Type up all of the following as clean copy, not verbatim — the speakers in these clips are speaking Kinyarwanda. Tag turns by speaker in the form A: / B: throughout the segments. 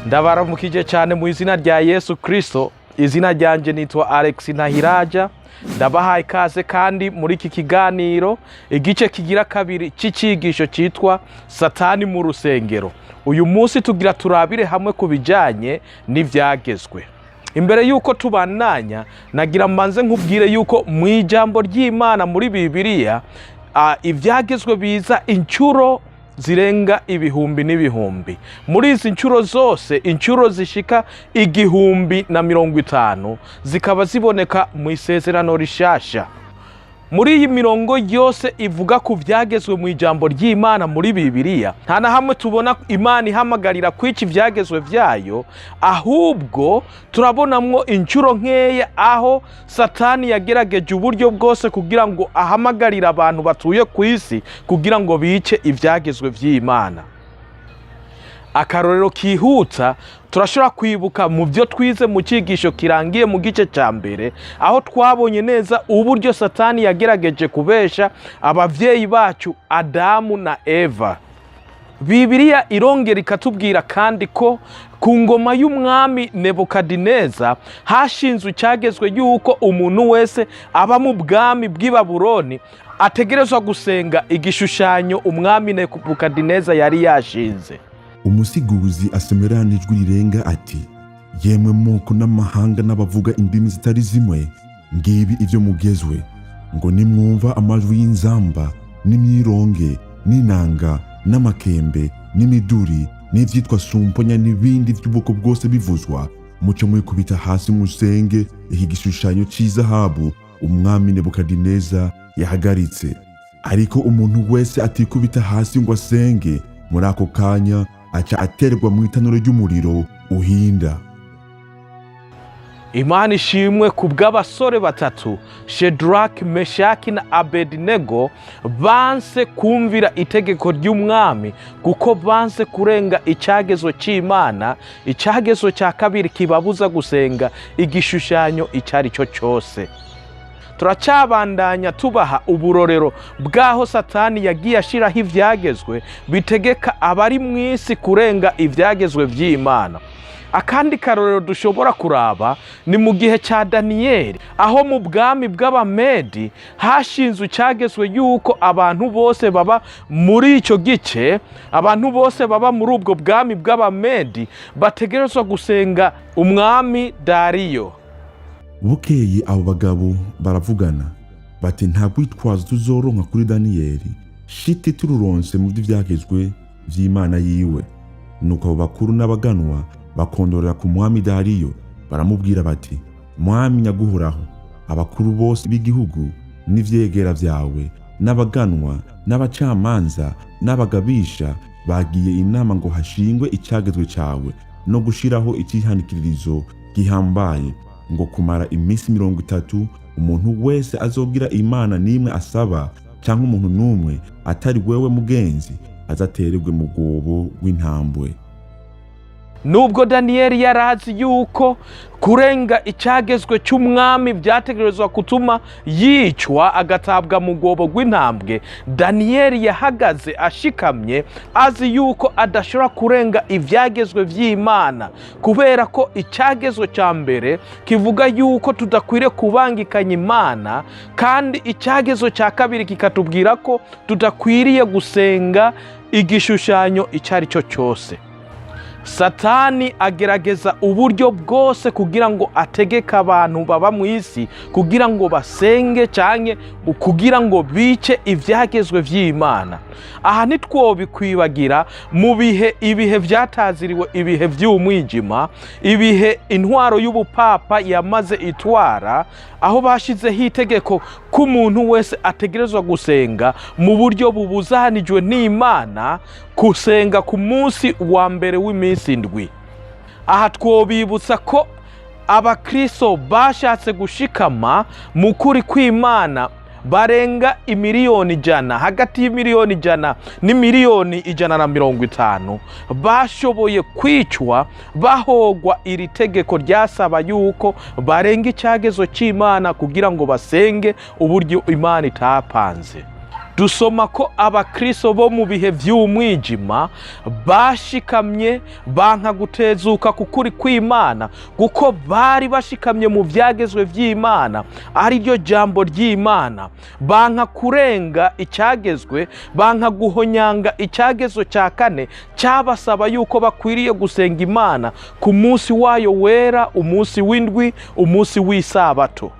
A: Ndabaramukije cyane mu izina rya Yesu Kristo. Izina ryanje nitwa Alex Ntahiraja. Ndabahaye ikaze kandi muri iki kiganiro igice kigira kabiri c'icigisho citwa Satani mu rusengero. Uyu munsi tugira turabire hamwe ku bijanye n'ivyagezwe. Imbere yuko tubananya nagira mbanze nkubwire yuko mu ijambo ry'Imana muri Bibiliya ivyagezwe biza incuro zirenga ibihumbi n'ibihumbi. Muri izi ncuro zose, incuro zishika 1050 zikaba ziboneka mu isezerano rishasha. Muri iyi mirongo yose ivuga ku vyagezwe mu ijambo ry'Imana muri Bibiliya, nta na hamwe tubona Imana ihamagarira kwica ivyagezwe vyayo, ahubwo turabonamwo incuro nkeya aho Satani yagerageje uburyo bwose kugira ngo ahamagarire abantu batuye ku isi kugira ngo bice ivyagezwe vy'Imana. Akarorero kihuta turashobora kwibuka mu byo twize mu cigisho kirangiye mu gice ca mbere, aho twabonye neza uburyo Satani yagerageje kubesha abavyeyi bacu Adamu na Eva. Bibiliya irongera ikatubwira kandi ko ku ngoma y'umwami Nebukadineza hashinzwe icyagezwe yuko umuntu wese aba mu bwami bw'i Babuloni ategerezwa gusenga igishushanyo umwami Nebukadineza yari yashinze.
B: Umusiguzi asemerana ijwi rirenga ati, yemwe moko n'amahanga n'abavuga indimi zitari zimwe, ngibi ivyo mugezwe, ngo nimwumva amajwi y'inzamba n'imyironge n'inanga n'amakembe n'imiduri n'ivyitwa sumponya n'ibindi vy'ubwoko bwose bivuzwa, muce mwikubita hasi musenge iki gishushanyo c'izahabu umwami Nebukadineza yahagaritse. Ariko umuntu wese atikubita hasi ngo asenge, muri ako kanya aca aterwa mu itanuro ry'umuriro uhinda.
A: Imana ishimwe ku bw'abasore batatu, Shedraki, Meshaki na Abednego, banse kumvira itegeko ry'umwami kuko banse kurenga icyagezo c'Imana. Icyagezo cya kabiri kibabuza gusenga igishushanyo icari cyo cyose. Turacabandanya tubaha uburorero bwaho Satani yagiye ashiraho ivyagezwe bitegeka abari mu isi kurenga ivyagezwe vy'Imana. Akandi karorero dushobora kuraba ni mu gihe ca Daniyeli, aho mu bwami bw'Abamedi hashinzwe icyagezwe yuko abantu bose baba muri ico gice, abantu bose baba muri ubwo bwami bw'Abamedi bategerezwa gusenga umwami Dariyo.
B: Bukeye abo bagabo baravugana bati, nta gwitwazo tuzoronka kuri Daniyeli shiti tururonse mu vyagezwe vy'Imana yiwe. Nuko abo bakuru n'abaganwa bakondorera ku mwami Dariyo, baramubwira bati, mwami nyaguhoraho, abakuru bose b'igihugu n'ivyegera vyawe n'abaganwa n'abacamanza n'abagabisha bagiye inama ngo hashingwe icyagezwe cawe no gushiraho icihanikiririzo gihambaye, ngo kumara iminsi 30 umuntu wese azobwira Imana nimwe asaba canke umuntu numwe atari wewe mugenzi azatererwe mu gobo w'intambwe.
A: Nubwo Daniyeli yarazi yuko kurenga icyagezwe cy'umwami byategerezwa kutuma yicwa agatabwa mu gobo rw'intambwe, Daniyeli yahagaze ashikamye azi yuko adashobora kurenga ivyagezwe vy'Imana, kubera ko icyagezwe cya mbere kivuga yuko tudakwiriye kubangikanya Imana, kandi icyagezwe cya kabiri kikatubwira ko tudakwiriye gusenga igishushanyo icari cyo cyose. Satani agerageza uburyo bwose kugira ngo ategeke abantu baba mu isi kugira ngo basenge canke kugira ngo bice ivyagezwe vy'Imana. Aha ntitwobikwibagira mu ibihe vyataziriwe, ibihe vy'umwijima, ibihe intwaro y'ubupapa yamaze itwara, aho bashizeho itegeko ko umuntu wese ategerezwa gusenga mu buryo bubuzanijwe n'Imana, kusenga ku munsi wa mbere w'iminsi indwi. Aha twobibutsa ko abakristo bashatse gushikama mu kuri kw'Imana barenga imiliyoni 100, hagati y'imiliyoni 100 n'imiliyoni 150 bashoboye kwicwa bahogwa iri tegeko ryasaba yuko barenga icyagezo c'Imana kugira ngo basenge uburyo Imana itapanze. dusoma ko abakristo bo mu bihe by'umwijima bashikamye banka gutezuka ku kuri kw'Imana, kuko bari bashikamye mu byagezwe by'Imana, ari ryo jambo ry'Imana. Banka kurenga icyagezwe, banka guhonyanga icyagezwe cya kane cyabasaba yuko bakwiriye gusenga Imana ku munsi wayo wera, umunsi w'indwi, umunsi w'isabato.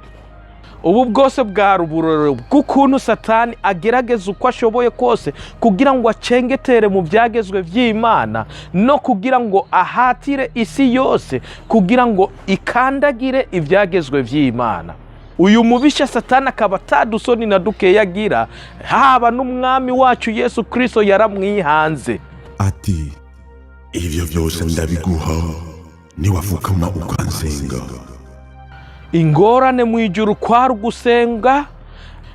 A: Ubu bwose bwari uburorero bw'ukuntu Satani agerageza uko ashoboye kose kugira ngo acengetere mu byagezwe by'Imana, no kugira ngo ahatire isi yose kugira ngo ikandagire ibyagezwe by'Imana. Uyu mubisha Satani akaba atadusoni na dukeya agira, haba n'umwami wacu Yesu Kristo yaramwihanze
B: ati, ibyo byose ndabiguha niwafukama ukansenga.
A: Ingorane mu ijuru kwari gusenga,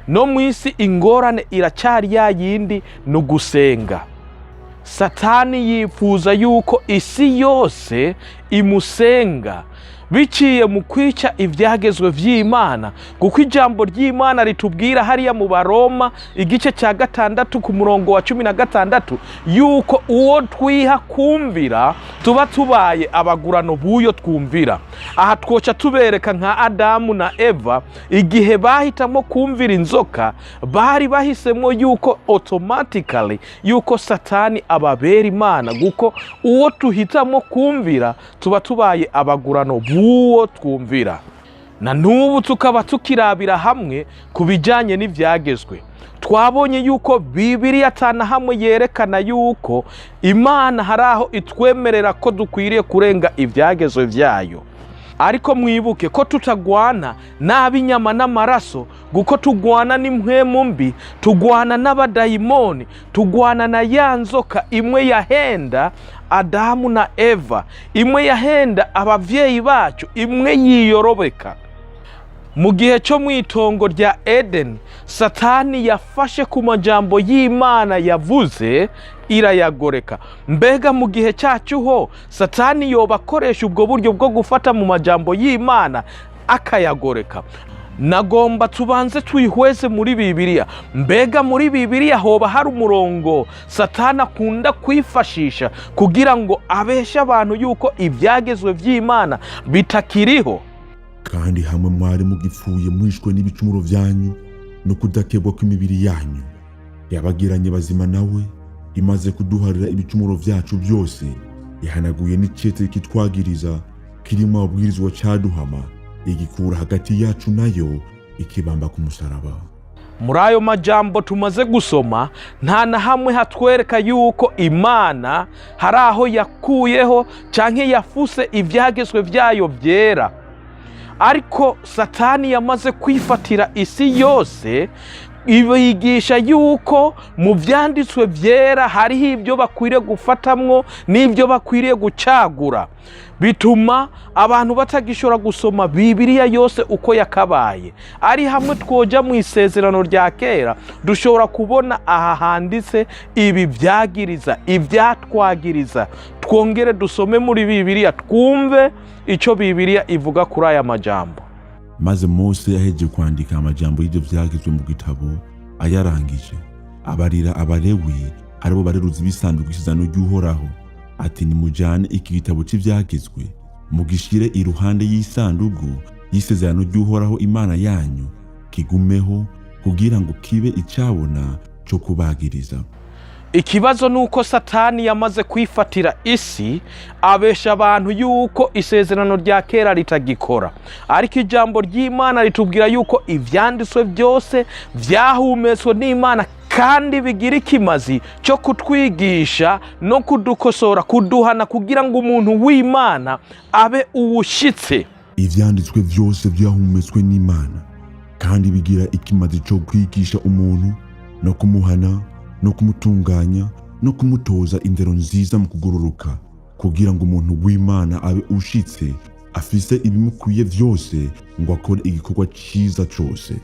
A: no mu isi ingorane iracyari ya yindi, no gusenga. Satani yifuza yuko isi yose imusenga biciye mu kwica ibyagezwe by'Imana, kuko ijambo ry'Imana ritubwira hariya mu Baroma igice cya 6 ku murongo wa 16 yuko uwo twiha kumvira tuba tubaye abagurano b'uyo twumvira. Aha twoca tubereka nka Adamu na Eva, igihe bahitamo kumvira inzoka, bari bahisemo yuko automatically yuko Satani ababera Imana, kuko uwo tuhitamo kumvira tuba tubaye abagurano b'uwo twumvira. Na n'ubu tukaba tukirabira hamwe ku bijyanye n'ibyagezwe. Twabonye yuko Bibiliya atana hamwe yerekana yuko Imana hari aho itwemerera ko dukwiriye kurenga ibyagezwe byayo. Ariko mwibuke ko tutagwana n'ab'inyama n'amaraso, kuko tugwana n'impwemu mbi, tugwana n'abadayimoni, tugwana na ya nzoka imwe yahenda Adamu na Eva, imwe yahenda abavyeyi bacu, imwe yiyorobeka. Mu gihe cyo mu itongo rya Eden, Satani yafashe ku majambo y'Imana yavuze irayagoreka. Mbega mu gihe cyacu ho Satani yoba akoresha ubwo buryo bwo gufata mu majambo y'Imana akayagoreka? Nagomba tubanze twihweze muri Bibiliya. Mbega muri Bibiliya hoba hari umurongo Satani akunda kwifashisha kugira ngo abeshe abantu yuko ibyagezwe by'Imana bitakiriho?
B: Kandi hamwe mwari mugipfuye mwishwe n'ibicumuro byanyu no kudakebwa kw'imibiri yanyu, yabagiranye bazima nawe, imaze kuduharira ibicumuro byacu byose, ihanaguye n'icete kitwagiriza kirimo abwirizwa cyaduhama, igikura hagati yacu nayo, ikibamba ku musaraba.
A: Muri ayo majambo tumaze gusoma, nta na hamwe hatwereka yuko Imana hari aho yakuyeho canke yafuse ibyagezwe byayo byera. Ariko Satani yamaze kwifatira isi yose, ibigisha yuko mu byanditswe byera hariho ibyo bakwiriye gufatamwo n'ibyo bakwiriye gucagura. Bituma abantu batagishobora gusoma Bibiliya yose uko yakabaye. Ari hamwe twoja mu isezerano rya kera, dushobora kubona aha handitse ibi byagiriza, ibyatwagiriza. Twongere dusome muri Bibiliya twumve icyo Bibiliya ivuga kuri aya majambo.
B: Maze Mose yaheje kwandika amajambo y'ibyo byagizwe mu gitabo, ayarangije abarira Abalewi, aribo bareruzi b'isanduku y'isezerano ry'Uhoraho, ati nimujane iki gitabo cy'ibyagizwe mugishire iruhande y'isanduku y'isezerano ry'Uhoraho Imana yanyu, kigumeho kugira ngo kibe icyabona cyo kubagiriza.
A: Ikibazo nuko Satani yamaze kwifatira isi, abesha abantu yuko isezerano rya kera ritagikora. Ariko ijambo ry'Imana ritubwira yuko ivyanditswe byose vyahumetswe n'Imana kandi bigira ikimazi cyo kutwigisha no kudukosora, kuduhana, kugira ngo umuntu w'Imana abe uwushitse.
B: Ivyanditswe byose byahumetswe n'Imana kandi bigira ikimazi cyo kwigisha umuntu no kumuhana no kumutunganya no kumutoza indero nziza mu kugororoka, kugira ngo umuntu w'Imana abe ushitse, afise ibimukwiye byose ngo akore igikorwa cyiza cyose.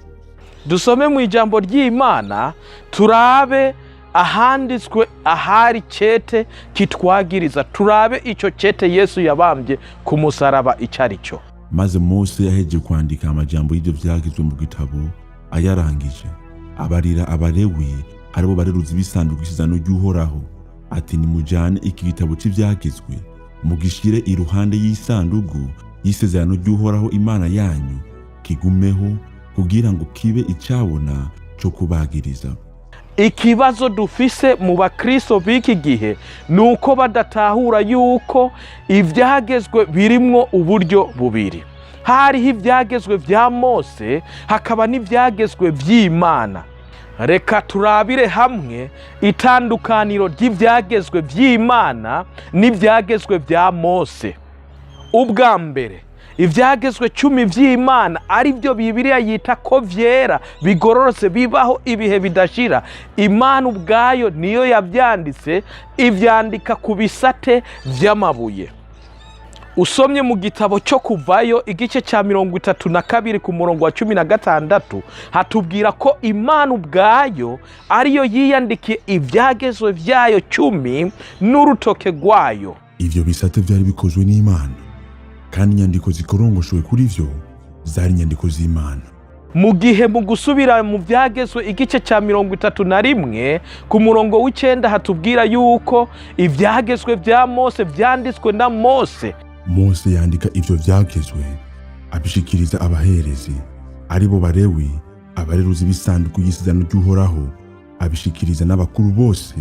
A: Dusome mu ijambo ry'Imana turabe ahanditswe ahari cete kitwagiriza, turabe icyo cete Yesu yabambye ku musaraba icari cyo.
B: Maze Mose yaheje kwandika amajambo y'ibyo byagizwe mu gitabo, ayarangije abarira Abalewi aribo bareruzi b'isanduku y'isezerano ry'Uhoraho ati nimujane iki gitabo cy'ivyagezwe mugishire iruhande y'isanduku y'isezerano ry'Uhoraho Imana yanyu kigumeho kugira ngo kibe icabona cyo kubagiriza.
A: Ikibazo dufise mu bakristo b'iki gihe nuko badatahura yuko ivyagezwe birimwo uburyo bubiri. Hariho ivyagezwe vya Mose hakaba n'ivyagezwe vy'Imana. Reka turabire hamwe itandukaniro ry'ivyagezwe vy'Imana n'ivyagezwe vya Mose. Ubwa mbere, ivyagezwe 10 vy'Imana ari byo Bibiliya yita ko vyera bigororotse bibaho ibihe bidashira. Imana ubwayo niyo yavyanditse, ivyandika ku bisate vy'amabuye. Usomye mu gitabo cyo Kuvayo igice cya 32 ku murongo wa 16 hatubwira ko Imana ubwayo ariyo yiyandikiye ivyagezwe vyayo 10 n'urutoke rwayo.
B: Ivyo bisate vyari bikozwe n'Imana, kandi inyandiko zikorongoshowe kuri vyo zari inyandiko z'Imana.
A: Mu gihe mu gusubira mu vyagezwe igice cya 31 ku murongo w'9 hatubwira yuko ivyagezwe vya Mose vyanditswe na Mose.
B: Mose yandika ivyo vyagezwe abishikiriza abaherezi aribo Balewi, abareruzi b'isanduku y'isezerano ry'Uhoraho, abishikiriza n'abakuru bose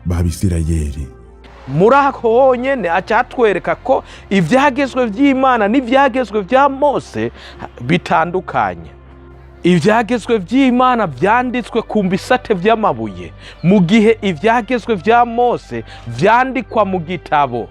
B: b'Abisirayeli.
A: Muri ako honyene acatwereka ko ivyagezwe vy'Imana n'ivyagezwe vya Mose bitandukanye. Ivyagezwe vy'Imana vyanditswe ku bisate vy'amabuye, mu gihe ivyagezwe vya Mose vyandikwa mu gitabo.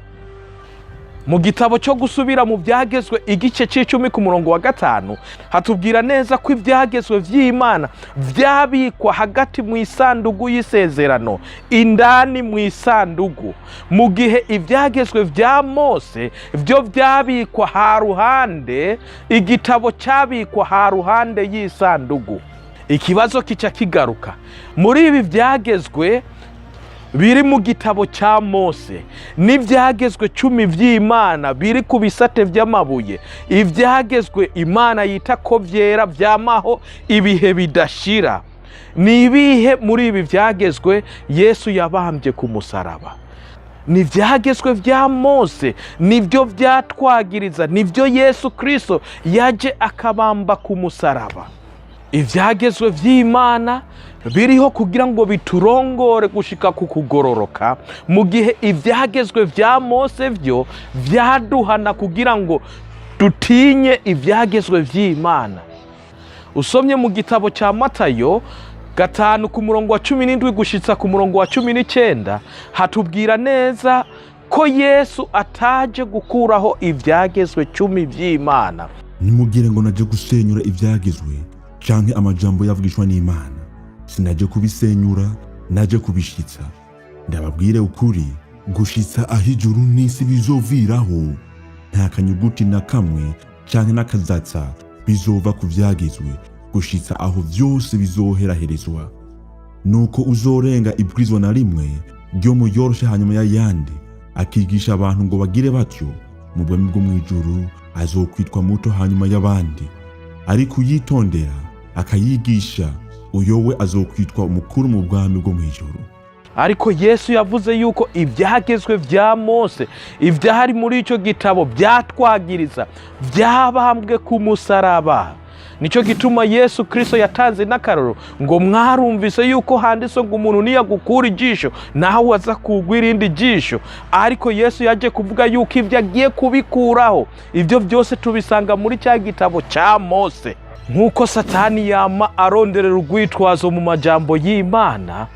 A: Mu gitabo cyo gusubira mu vyagezwe igice c'10 ku murongo wa 5 hatubwira neza ko ivyagezwe vy'Imana vyabikwa hagati mu isanduku y'isezerano, indani mu isanduku, mu gihe ivyagezwe vya Mose vyo vyabikwa haruhande, igitabo cyabikwa haruhande y'isanduku. Ikibazo kica kigaruka, muri ibi vyagezwe biri mu gitabo cya Mose n'ivyagezwe 10 vy'Imana biri ku bisate vy'amabuye, ivyagezwe Imana yita ko vyera vyamaho ibihe bidashira, ni ibihe muri ibi vyagezwe Yesu yabambye ku musaraba? Ni ivyagezwe vya Mose nivyo vyatwagiriza, nivyo Yesu Kristo yaje akabamba ku musaraba. Ivyagezwe vy'Imana biriho kugira ngo biturongore gushika ku kugororoka, mu gihe ivyagezwe vya Mose vyo vyaduhana kugira ngo dutinye ivyagezwe vy'Imana. Usomye mu gitabo cya Matayo 5 ku murongo wa 17 gushitsa ku murongo wa 19 hatubwira neza ko Yesu ataje gukuraho ivyagezwe 10 vy'Imana.
B: Nimugire ngo naje gusenyura ivyagezwe canke amajambo yavugishwa n'Imana. Sinaje kubisenyura, naje kubishitsa. Ndababwire ukuri, gushitsa aho ijuru n'isi bizoviraho, nta kanyuguti na kamwe canke n'akazatsa bizova ku vyagezwe gushitsa aho vyose bizoheraherezwa. Nuko uzorenga ibwirizwa na rimwe ryo muyoroshe hanyuma y'ayandi, akigisha abantu ngo bagire batyo, mu bwami bwo mw'ijuru azokwitwa muto hanyuma y'abandi. Ariko uyitondera akayigisha, uyowe azokwitwa umukuru mu bwami bwo mw'ijuru.
A: Ariko Yesu yavuze yuko ivyagezwe vya Mose, ivyari muri ico gitabo vyatwagiriza, vyabambwe ku musaraba. Nico gituma Yesu Kristo yatanze n'akaroro ngo mwarumvise yuko handitse ngo umuntu niyagukura ijisho nawe aza kugwa irindi jisho. Ariko Yesu yaje kuvuga yuko ivyo agiye kubikuraho. Ivyo byose tubisanga muri cya gitabo cya Mose. Nkuko Satani yama aronderera urwitwazo mu majambo y'Imana,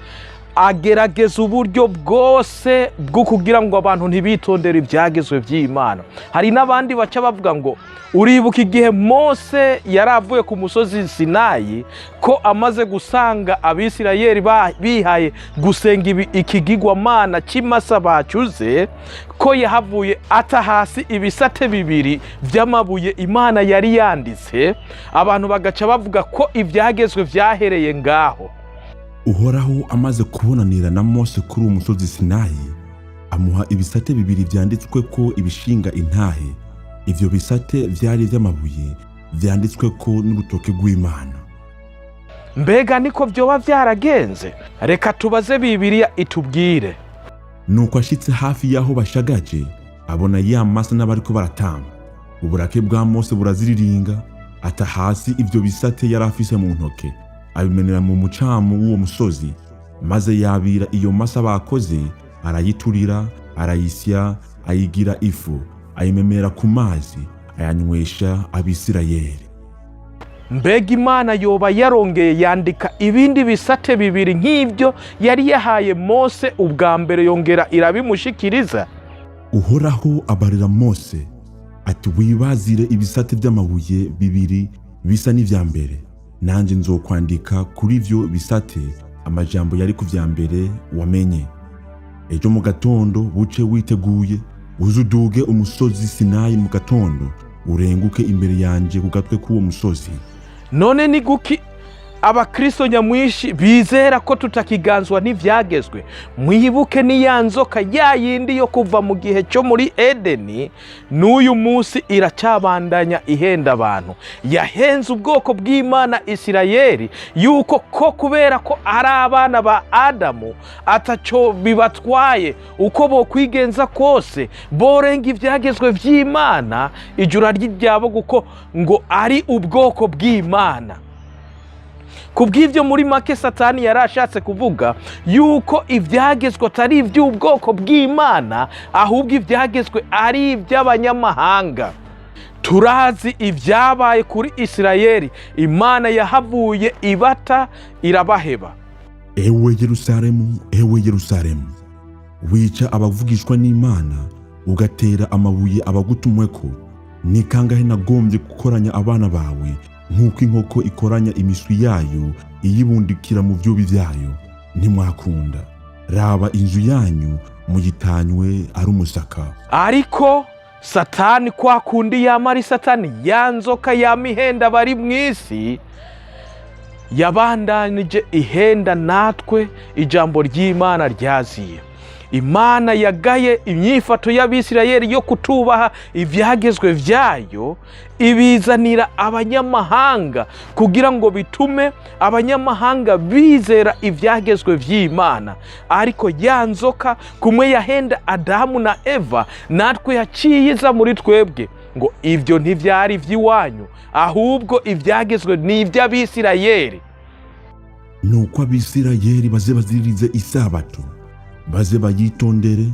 A: agerageza uburyo bwose bwo kugira ngo abantu ntibitondere ibyagezwe by'Imana. Hari n'abandi baca bavuga ngo uribuka igihe Mose yaravuye ku musozi Sinayi ko amaze gusanga Abisirayeli bihaye gusenga ikigirwamana cy'imasa bacuze, ko yahavuye ata hasi ibisate 2 by'amabuye Imana yari yanditse. Abantu bagaca bavuga ko ibyagezwe vyahereye ngaho.
B: Uhoraho amaze kubonanira na Mose kuri uwo musozi Sinayi, amuha ibisate 2 vyanditswe ko ibishinga intahe. Ivyo bisate vyari vy'amabuye vyanditswe ko n'urutoke rw'Imana.
A: mbega niko vyoba vyaragenze? Reka tubaze Bibiliya itubwire.
B: Nuko ashitse hafi y'aho bashagaje, abona ya masa n'abariko baratamba. Uburake bwa Mose buraziriringa, ata hasi ivyo bisate yari afise mu ntoke, abimenera mu mucamu w'uwo musozi, maze yabira iyo masa bakoze, arayiturira, arayisya, ayigira ifu, ayimemera ku mazi, ayanywesha Abisirayeli.
A: Mbega Imana yoba yarongeye yandika ibindi bisate bibiri nk'ivyo yari yahaye Mose ubwa mbere, yongera irabimushikiriza?
B: Uhoraho abarira Mose ati, wibazire ibisate by'amabuye bibiri bisa n'ivya mbere, nanje nzokwandika kuri ivyo bisate amajambo yari ku vya mbere wamenye. Ejo mu gatondo buce witeguye, uzuduge umusozi Sinayi mu gatondo, urenguke imbere yanje ku gatwe k'uwo musozi.
A: None ni guki abakristo nyamwishi bizera ko tutakiganzwa n'ivyagezwe? Mwibuke ni ya nzoka ya yindi yo kuva mu gihe cyo muri Edeni, n'uyu munsi iracabandanya ihenda abantu. Yahenze ubwoko bw'Imana Isirayeli yuko ko kubera ko ari abana ba Adamu ataco bibatwaye, uko bo kwigenza kose borenga ivyagezwe vy'Imana, ijura ryabo guko ngo ari ubwoko bw'Imana. Kubw'ivyo muri make Satani yarashatse kuvuga yuko ivyagezwe atari ivy'ubwoko bw'Imana, ahubwo ivyagezwe ari ivy'abanyamahanga. Turazi ivyabaye kuri Isirayeli, Imana yahavuye ibata irabaheba.
B: Ewe Yerusalemu, ewe Yerusalemu, wica abavugishwa n'Imana, ugatera amabuye abagutumweko. Ni kangahe nagombye gukoranya abana bawe nk'uko inkoko ikoranya imiswi yayo iyibundikira mu vyubi vyayo, ntimwakunda. Raba inzu yanyu muyitanywe ari umusaka. Ariko
A: Satani kwa kundi yamari Satani ya nzoka yamihenda bari mw'isi, yabandanije ihenda natwe ijambo ry'Imana ryaziye. Imana yagaye imyifato y'Abisirayeli yo kutubaha ivyagezwe vyayo, ibizanira abanyamahanga kugira ngo bitume abanyamahanga bizera ivyagezwe vy'Imana. Ariko ya nzoka kumwe yahenda Adamu na Eva, natwe yaciyiza muri twebwe ngo ivyo ntivyari vy'iwanyu, ahubwo ivyagezwe ni ivy'Abisirayeli.
B: Nuko Abisirayeli baze baziririze isabato, baze bayitondere,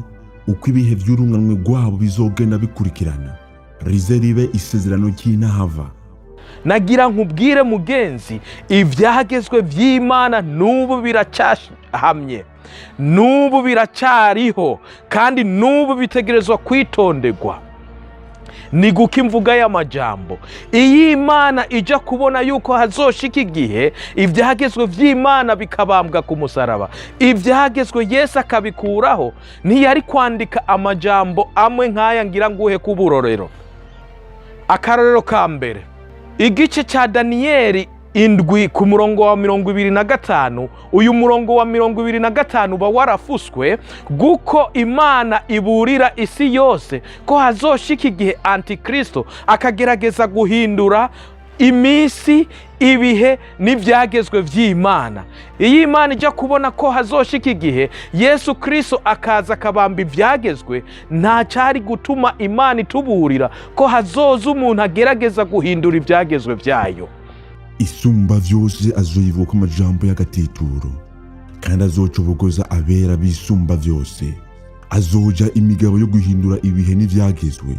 B: uko ibihe vy'urunganwe rwabo bizogenda bikurikirana, rize ribe isezerano ry'intahava.
A: Nagira nkubwire mugenzi, ivyagezwe vy'Imana n'ubu biracahamye, n'ubu biracariho, kandi n'ubu bitegerezwa kwitonderwa. Ni guki mvuga y'amajambo? Iyi Imana ija kubona yuko hazoshika igihe ivyagezwe vy'Imana bikabambwa ku musaraba, ivyagezwe Yesu akabikuraho, ntiyari kwandika amajambo amwe nk'aya ngira nguhe kuburorero. Akarorero ka mbere, igice ca Daniyeli 7 ku murongo wa 25, uyu murongo wa 25 uba warafuswe guko Imana iburira isi yose ko hazoshika igihe Antikristo akagerageza guhindura imisi, ibihe n'ivyagezwe vy'Imana. Iyi Imana ija kubona ko hazoshika igihe Yesu Kristo akaza akabamba ivyagezwe, nta cari gutuma Imana ituburira ko hazoza umuntu agerageza guhindura ivyagezwe vyayo.
B: Isumba vyose azoyivuka amajambo y'agatituro, kandi azocobogoza abera bisumba vyose. Azoja imigabo yo guhindura ibihe n'ivyagezwe,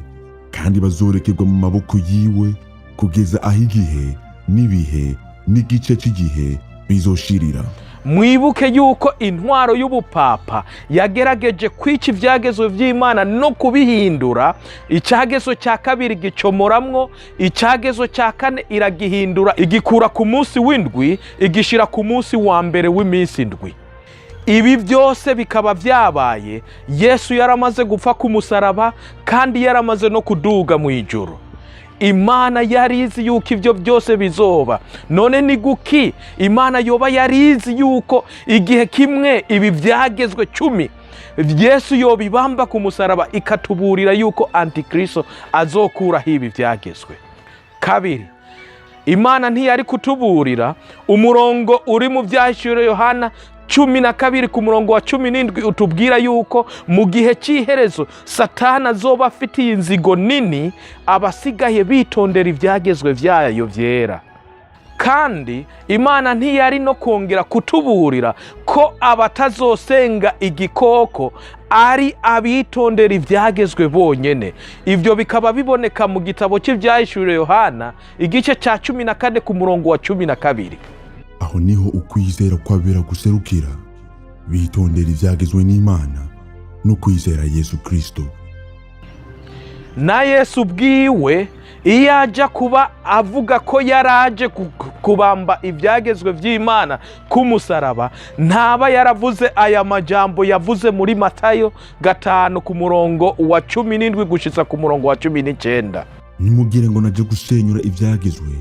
B: kandi bazorekerwa mu maboko yiwe kugeza aho igihe n'ibihe n'igice cy'igihe bizoshirira.
A: Mwibuke yuko intwaro y'ubupapa yagerageje kwica ivyagezwe vy'Imana no kubihindura. Icagezo cya kabiri gicomoramwo, icagezo cya kane iragihindura, igikura ku munsi w'indwi igishira ku munsi wa mbere w'iminsi indwi. Ibi byose bikaba vyabaye Yesu yaramaze gupfa ku musaraba, kandi yaramaze no kuduga mu ijuru. Imana yarizi yuko ivyo byose bizoba. None ni guki Imana yoba yarizi yuko igihe kimwe ibi vyagezwe 10 Yesu yobibamba ku musaraba, ikatuburira yuko Antikristo azokuraho ibi vyagezwe? Kabiri, Imana ntiyari kutuburira umurongo uri mu Vyahishuriwe Yohana 12 ku murongo wa 17 utubwira yuko mu gihe cy'iherezo Satani azoba afitiye inzigo nini abasigaye bitondera ivyagezwe vyayo vyera. Kandi Imana ntiyari no kongera kutuburira ko abatazosenga igikoko ari abitondera ivyagezwe bonyene. Ivyo bikaba biboneka mu gitabo cy'Ivyahishuriwe Yohana igice ca 14 ku murongo wa 12.
B: Aho niho ukwizera kwabera guserukira, bitondera ivyagezwe n'Imana no kwizera Yesu Kristo.
A: Na Yesu bwiwe iyo aja kuba avuga ko yaraje kubamba ivyagezwe vy'Imana ku musaraba, ntaba yaravuze aya majambo yavuze muri Matayo 5 ku murongo wa 17 gushitsa ku murongo wa 19.
B: Nimugire ngo naje gusenyura ivyagezwe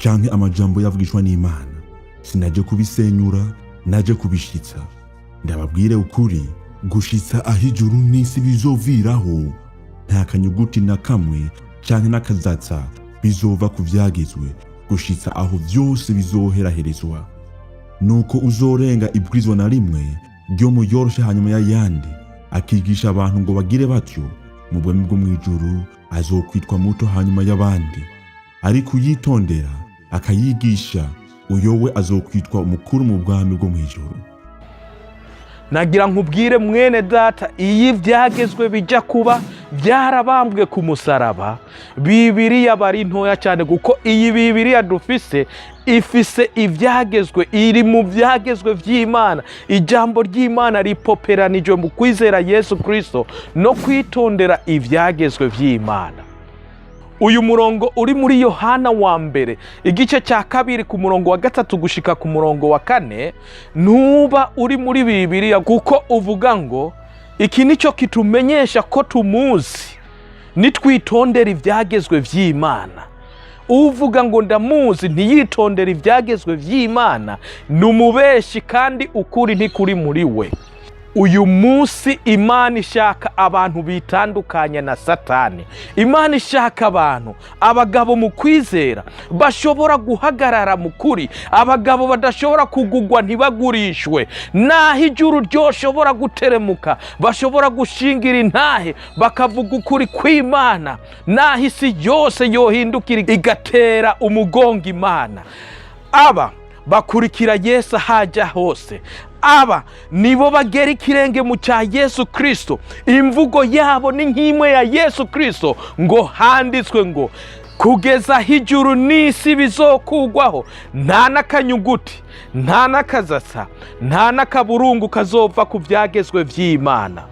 B: canke amajambo yavugishwa n'Imana. Sinaje kubisenyura, naje kubishitsa. Ndababwire ukuri, gushitsa aho ijuru n'isi bizoviraho, nta kanyuguti na kamwe canke n'akazatsa bizova ku vyagezwe gushitsa aho vyose bizoheraherezwa. Nuko uzorenga ibwirizwa na rimwe ryo mu yoroshe hanyuma y'ayandi, akigisha abantu ngo bagire batyo, mu bwami bwo mw'ijuru azokwitwa muto hanyuma y'abandi. Ariko uyitondera akayigisha, uyowe azokwitwa umukuru mu bwami bwo mw'ijuru.
A: Nagira nkubwire mwene data, iyi vyagezwe bija kuba vyarabambwe ku musaraba, Bibiliya bari ntoya cyane, kuko iyi Bibiliya dufise ifise ivyagezwe, iri mu vyagezwe vy'Imana. Ijambo ry'Imana ripoperanijwe mu kwizera Yesu Kristo no kwitondera ivyagezwe vy'Imana. Uyu murongo uri muri Yohana wa mbere igice cya 2 ku murongo wa 3 gushika ku murongo wa 4 ntuba uri muri Bibiliya, kuko uvuga ngo iki nico kitumenyesha ko tumuzi nitwitondera ivyagezwe vy'Imana. Uvuga ngo ndamuzi ntiyitondera ivyagezwe vy'Imana numubeshi, kandi ukuri ntikuri muri we. Uyu munsi Imana ishaka abantu bitandukanya na Satani. Imana ishaka abantu, abagabo mu kwizera bashobora guhagarara mu kuri, abagabo badashobora kugugwa ntibagurishwe, naho ijuru ryoshobora guteremuka bashobora gushingira intahe bakavuga ukuri kw'Imana, naho isi yose yohindukira igatera umugongo Imana. Aba bakurikira Yesu haja hose. Aba nibo bagera ikirenge mu cya Yesu Kristo. Imvugo yabo ni nk'imwe ya Yesu Kristo, ngo handitswe ngo kugeza hijuru n'isi bizokugwaho, nta n'akanyuguti, nta n'akazasa, nta n'akaburungu kazova ku vyagezwe vy'Imana.